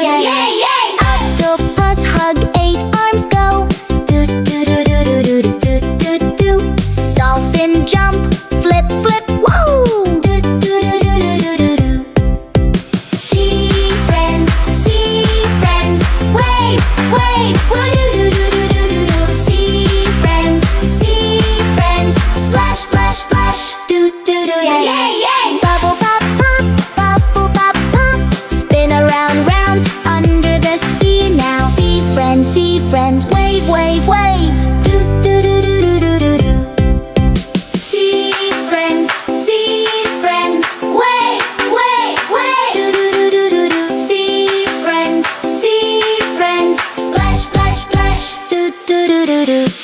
yeah, yeah, yeah. Octopus hug, 8 arms go. Do do do do do do do do do do. Dolphin jump, flip flip, woo. Do do do do do do do do. Sea friends, wave, wave, woo do do do do do do do. Sea friends, splash, splash, splash. Do do do, yeah, yeah, yeah. Bubble pop pop, bubble pop pop. Spin around round under the sea now. Sea friends, wave, wave, wave. Do do do do do do do do. Sea friends, wave, wave, wave. Do do do do do do. Sea friends, splash, splash, splash. Do do do do do.